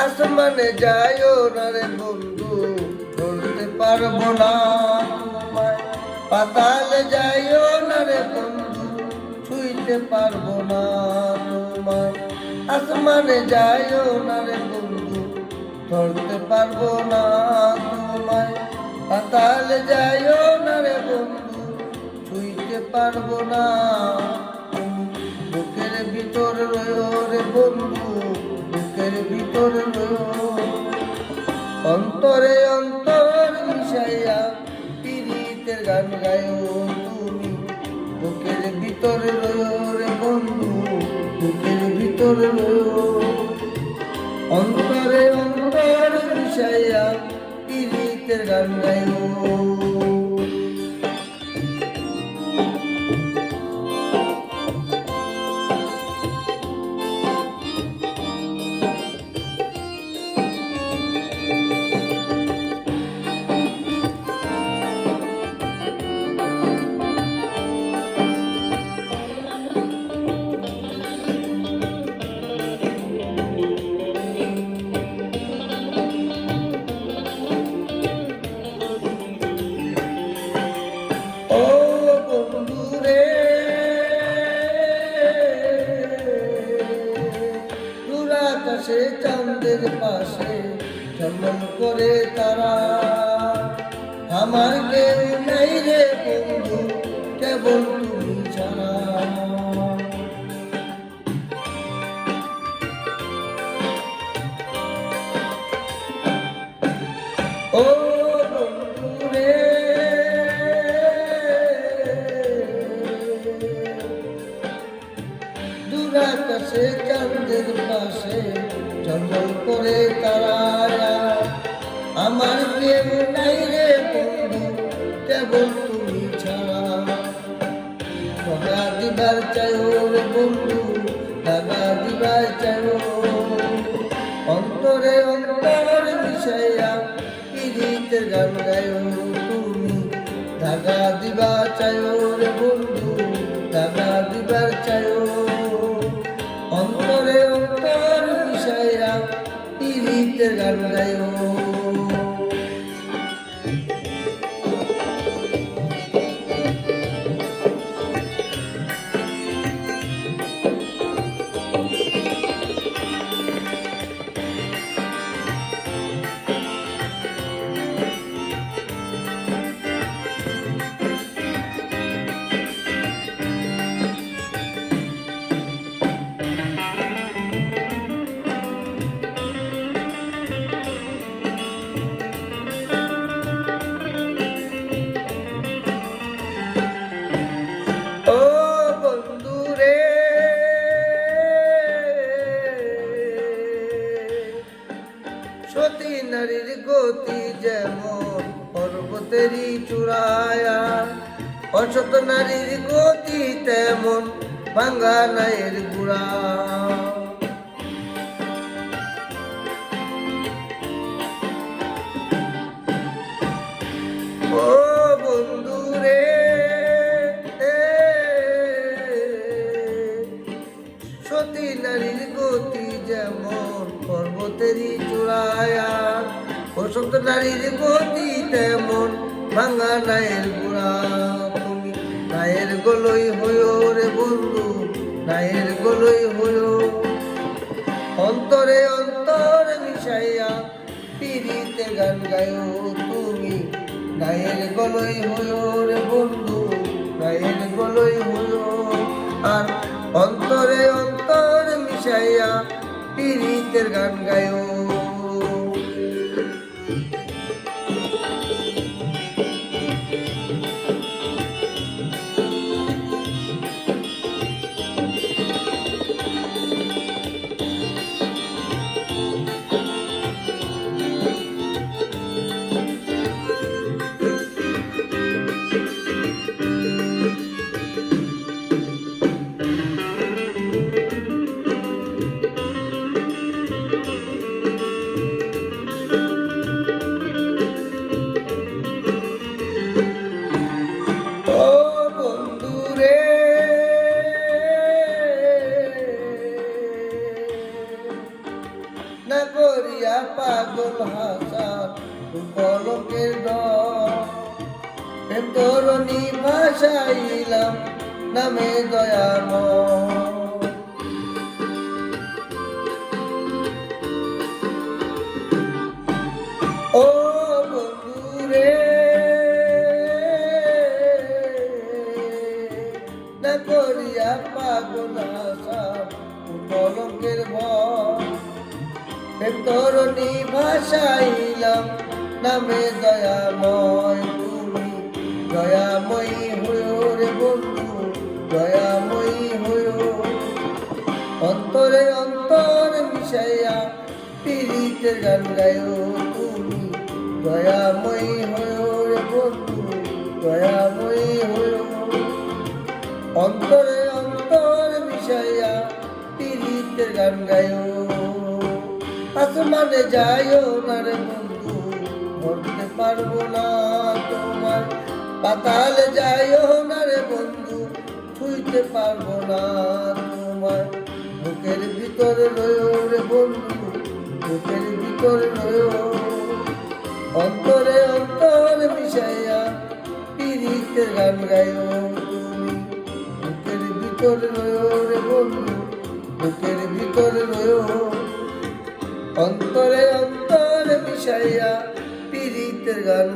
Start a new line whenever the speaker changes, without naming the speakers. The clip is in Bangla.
আসমানে যাইও না রে বন্ধু, ধরতে পারবো না তোমায়। পাতালে যাইও না রে বন্ধু, ছুঁইতে পারবো না তোমায়। আসমানে যাইও না রে বন্ধু, ধরতে পারবো না তোমায়। পাতালে যাইও না রে বন্ধু, ছুঁইতে পারবো না। বুকের ভিতর রইও রে বন্ধু, বুকের ভিতর অন্তরে অন্তর মিশাইয়া পীড়িতের গান গায়ো তুমি। বুকের ভিতর রইও রে বন্ধু, বুকের ভিতর রইও। অন্তরে অন্তর মিশাইয়া পীড়িতের গান গায়ো। আকাশে চাঁদের পাশে ঝলমল করে তারা, আমার কেউ নেই রে বন্ধু, কেবল তুমি ছাড়া। ও বন্ধু রে, দূর আকাশে চাঁদের পাশে ঝলমল করে তারা, আমার কেউ নাই রে বন্ধু, কেবল তুমি ছাড়া। ধরা দিবার চাইও রে বন্ধু, দাগা দিবার চাইও। অন্তরে অন্তর মিশাইয়া পীড়িতের গান গাইও তুমি। দাগা দিবার চাইও রে বন্ধু, দাগা দিবার চাইও। অন্তরে অন্তর মিশাইয়া পীড়িতের গান গাইও। সতী নারীর গতি যেমন পর্বতেরই চূড়ায়া, অসত নারীর গতি তেমন ভাঙ্গা নায়ের গুড়া। ও বন্ধু রে, সতী নারীর গতি যেমন পর্বতেরই চূড়ায়া, বসন্ত নারীর গতি তেমন ভাঙ্গা নায়ের গুড়া। তুমি নায়ের গলই হইও রে বন্ধু, নায়ের গলই হইও। অন্তরে অন্তর মিশাইয়া পীড়িতে গান গায়ো তুমি। নায়ের গলই হইও রে বন্ধু, নায়ের গলই হইও। আর অন্তরে অন্তর মিশাইয়া পীড়িতের গান গায়ো। ভাসাইলাম নামে দয়াময়। ও বন্ধুরে না করিয়া পাগল আশা কলঙ্কের ভয়, তরণী ভাসাইলাম নামে দয়াময়। তুমি দয়াময়ী হইও রে বন্ধু, দয়াময়ী হইও। অন্তরে অন্তর মিশাইয়া পীড়িতের গান গায়ো। তুমি দয়াময়ী হইও রে বন্ধু, দয়াময়ী হইও। অন্তরে অন্তর মিশাইয়া পীড়িতের গান গায়ো। আসমানে যাইও না রে বন্ধু, ধরতে পারবো না তোমার। পাতালে যাইও না রে বন্ধু, ছুঁইতে পারবো না তোমার। বুকের ভিতরে রয়েও রে বন্ধু, বুকের ভিতরে রয়েও। অন্তরে অন্তর মিশাইয়া পীড়িতের গান গায়ো। তুমি বুকের ভিতরে রয়েও রে বন্ধু, বুকের ভিতরে রয়েও। অন্তরে অন্তরে মিশাইয়া পীড়িতের গান